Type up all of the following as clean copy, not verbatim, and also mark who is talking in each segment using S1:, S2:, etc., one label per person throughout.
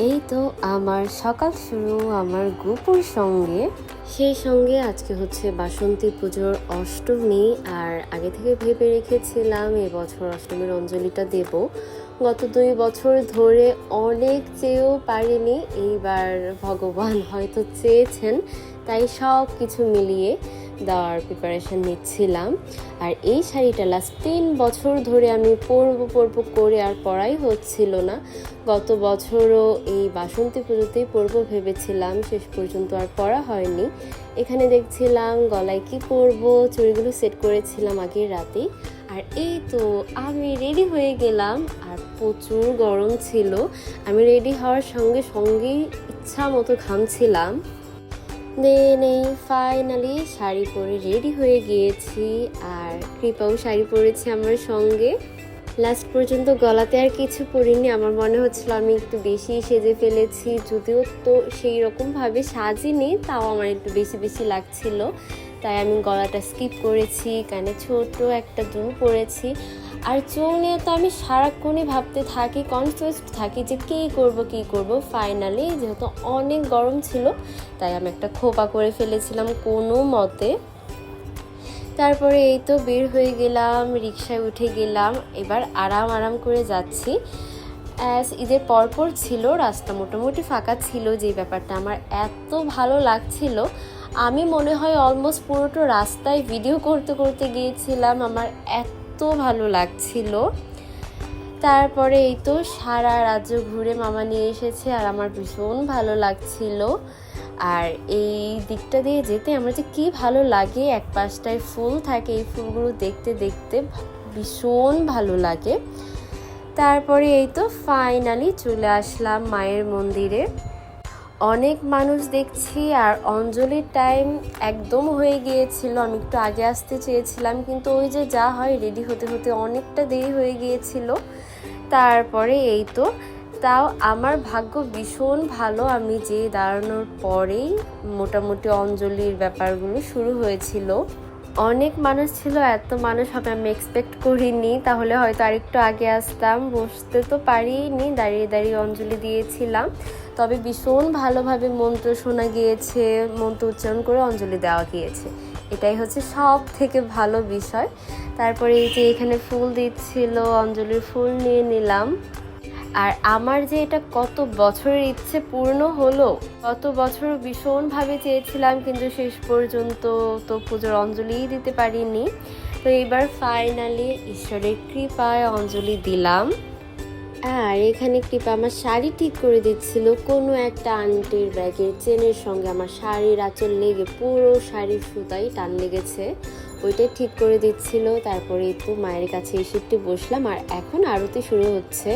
S1: এই তো আমার সকাল শুরু আমার গুপুর সঙ্গে। সেই সঙ্গে আজকে হচ্ছে বাসন্তী পুজোর অষ্টমী, আর আগে থেকে ভেবে রেখেছিলাম এবছর অষ্টমীর অঞ্জলিটা দেব। গত 2 বছর ধরে অনেক চেয়েও পারিনি, এইবার ভগবান হয়তো চেয়েছেন, তাই সব কিছু মিলিয়ে দেওয়ার প্রিপারেশন নিচ্ছিলাম। আর এই শাড়িটা লাস্ট 3 বছর ধরে আমি পরবো করে আর পরাই হচ্ছিল না। গত বছরও এই বাসন্তী পুজোতেই পরবো ভেবেছিলাম, শেষ পর্যন্ত আর পরা হয়নি। এখানে দেখছিলাম গলায় কি পরবো, চুড়িগুলো সেট করেছিলাম আগের রাতেই। আর এই তো আমি রেডি হয়ে গেলাম, আর প্রচুর গরম ছিল। আমি রেডি হওয়ার সঙ্গে সঙ্গেই ইচ্ছা মতো ঘামছিলাম। দেন এই ফাইনালি শাড়ি পরে রেডি হয়ে গিয়েছি, আর কৃপাও শাড়ি পরেছে আমার সঙ্গে। লাস্ট পর্যন্ত গলাতে আর কিছু পরিনি, আমার মনে হচ্ছিল আমি একটু বেশি সেজে ফেলেছি, যদিও তো সেই রকমভাবে সাজিনি, তাও আমার একটু বেশি লাগছিল, তাই আমি গলাটা স্কিপ করেছি। কানে ছোট একটা দুল পরেছি। আর চুল নিয়ে তো আমি সারাক্ষণই ভাবতে থাকি, কনফিউজ থাকি যে কী করব। ফাইনালি যেহেতু অনেক গরম ছিল, তাই আমি একটা খোপা করে ফেলেছিলাম কোনো মতে। তারপরে এই তো বের হয়ে গেলাম, রিকশায় উঠে গেলাম। এবার আরাম করে যাচ্ছি। ঈদের পরপর ছিল, রাস্তা মোটামুটি ফাঁকা ছিল, যে ব্যাপারটা আমার এত ভালো লাগছিল। আমি মনে হয় অলমোস্ট পুরোটা রাস্তায় ভিডিও করতে গিয়েছিলাম, আমার এত ভালো লাগছিল। তারপরে এই তো সারা রাজ্য ঘুরে মামা নিয়ে এসেছে, আর আমার ভীষণ ভালো লাগছিল। আর এই দিকটা দিয়ে যেতে আমার যে কী ভালো লাগে, এক পাশটায় ফুল থাকে, এই ফুলগুলো দেখতে ভীষণ ভালো লাগে। তারপরে এই তো ফাইনালি চলে আসলাম মায়ের মন্দিরে। অনেক মানুষ দেখছি, আর অঞ্জলির টাইম একদম হয়ে গিয়েছিল। আমি একটু আগে আসতে চেয়েছিলাম, কিন্তু ওই যে যা হয় রেডি হতে অনেকটা দেরি হয়ে গিয়েছিল। তারপরে এই তো, তাও আমার ভাগ্য ভীষণ ভালো, আমি যে দাঁড়ানোর পরেই মোটামুটি অঞ্জলির ব্যাপারগুলো শুরু হয়েছিল। অনেক মানুষ ছিল, এত মানুষ হবে আমি এক্সপেক্ট করিনি, তাহলে হয়তো আরেকটু আগে আসতাম। বসতে তো পারিনি, দাঁড়িয়ে অঞ্জলি দিয়েছিলাম। তবে ভীষণ ভালোভাবে মন্ত্র শোনা গিয়েছে, মন্ত্র উচ্চারণ করে অঞ্জলি দেওয়া গিয়েছে, এটাই হচ্ছে সব থেকে ভালো বিষয়। তারপরে এই যে এখানে ফুল দিচ্ছিল, অঞ্জলির ফুল নিয়ে নিলাম। আর আমার যে এটা কত বছরের ইচ্ছে পূর্ণ হলো, কত বছর ভীষণভাবে চেয়েছিলাম, কিন্তু শেষ পর্যন্ত তো পুজোর অঞ্জলিই দিতে পারিনি। তো এবার ফাইনালি ঈশ্বরের কৃপায় অঞ্জলি দিলাম। আর এখানে কৃপা আমার শাড়ি ঠিক করে দিচ্ছিল, কোনো একটা আন্টির ব্যাগের চেনের সঙ্গে আমার শাড়ির আঁচল লেগে পুরো শাড়ির সুতাই টান লেগেছে, ওইটাই ঠিক করে দিচ্ছিল। তারপরে একটু মায়ের কাছে এসে একটু বসলাম, আর এখন আরতি শুরু হচ্ছে।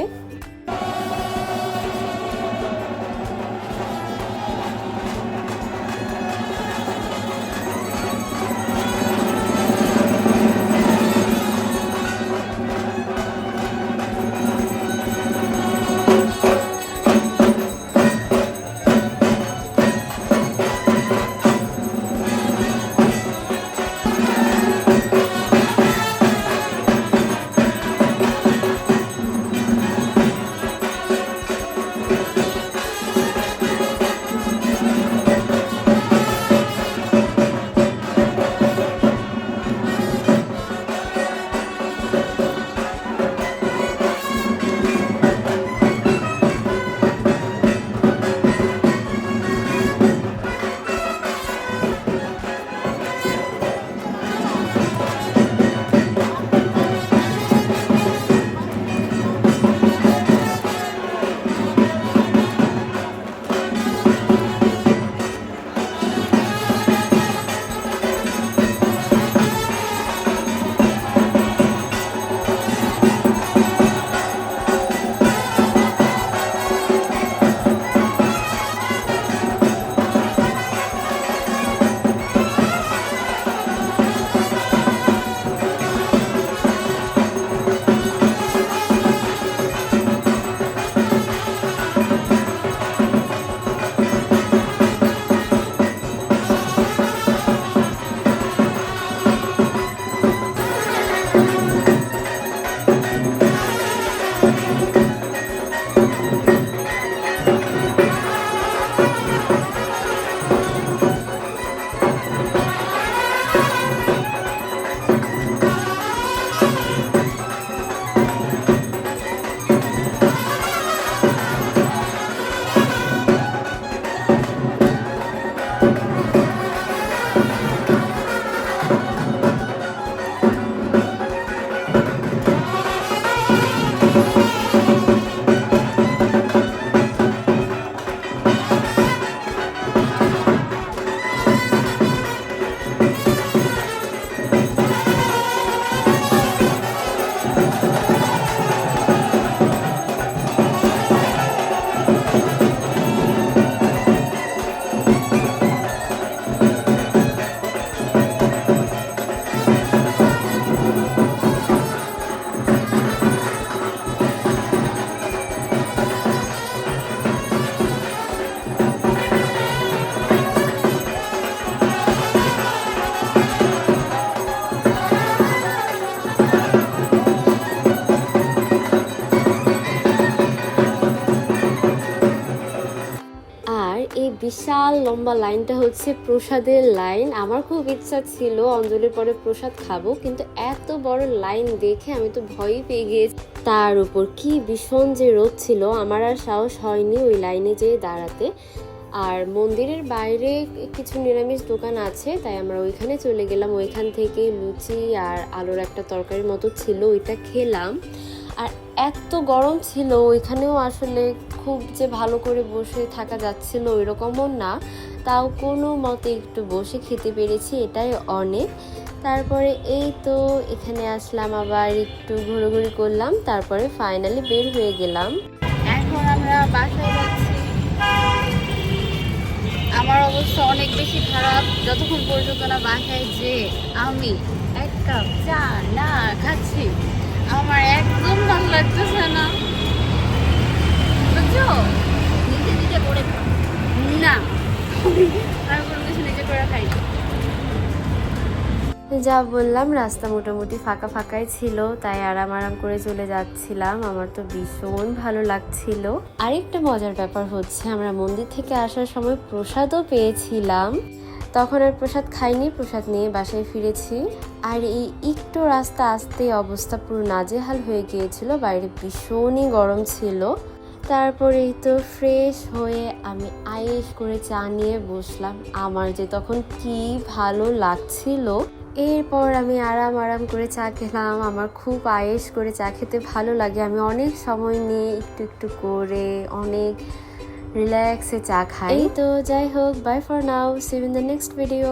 S1: বিশাল লম্বা লাইনটা হচ্ছে প্রসাদের লাইন। আমার খুব ইচ্ছা ছিল অঞ্জলির পরে প্রসাদ খাবো, কিন্তু এত বড় লাইন দেখে আমি তো ভয়ই পেয়ে গিয়েছি। তার উপর কি ভীষণ যে রোদ ছিল, আমার আর সাহস হয়নি ওই লাইনে যেয়ে দাঁড়াতে। আর মন্দিরের বাইরে কিছু নিরামিষ দোকান আছে, তাই আমরা ওইখানে চলে গেলাম। ওইখান থেকে লুচি আর আলুর একটা তরকারির মতো ছিল, ওইটা খেলাম। আর এত গরম ছিল ওইখানেও, আসলে খুব যে ভালো করে বসে থাকা যাচ্ছিল ওই রকমও না, তাও কোনো মতে একটু বসে খেতে পেরেছি, এটাই অনেক। তারপরে এই তো এখানে আসলাম, আবার একটু ঘোরাঘুরি করলাম, তারপরে ফাইনালি বের হয়ে গেলাম।
S2: এখন আমরা বাসায় যাচ্ছি। আমার অবস্থা অনেক বেশি খারাপ, যতক্ষণ পর্যন্ত না বাসায় যে আমি এক কাপ চা না খাচ্ছি আমার একদম ভালো লাগতেছে না, বুঝছো? নিজে নিজে করে খাও না, আমি কোনো কিছু নিজে করে খাই না।
S1: যা বললাম, রাস্তা মোটামুটি ফাঁকা ফাঁকাই ছিল, তাই আরাম করে চলে যাচ্ছিলাম। আমার তো ভীষণ ভালো লাগছিল। আরেকটা মজার ব্যাপার হচ্ছে, আমরা মন্দির থেকে আসার সময় প্রসাদও পেয়েছিলাম। তখন আর প্রসাদ খাইনি, প্রসাদ নিয়ে বাসায় ফিরেছি। আর এই একটু রাস্তা আসতেই অবস্থা পুরো নাজেহাল হয়ে গিয়েছিল, বাইরে ভীষণই গরম ছিল। তারপরেই তো ফ্রেশ হয়ে আমি আয়েশ করে চা নিয়ে বসলাম। আমার যে তখন কি ভালো লাগছিল। এরপর আমি আরাম করে চা খেলাম। আমার খুব আয়েশ করে চা খেতে ভালো লাগে। আমি অনেক সময় নিয়ে একটু করে অনেক রিল্যাক্সে চা খাই। তো যাই হোক, bye for now, see you in the next video.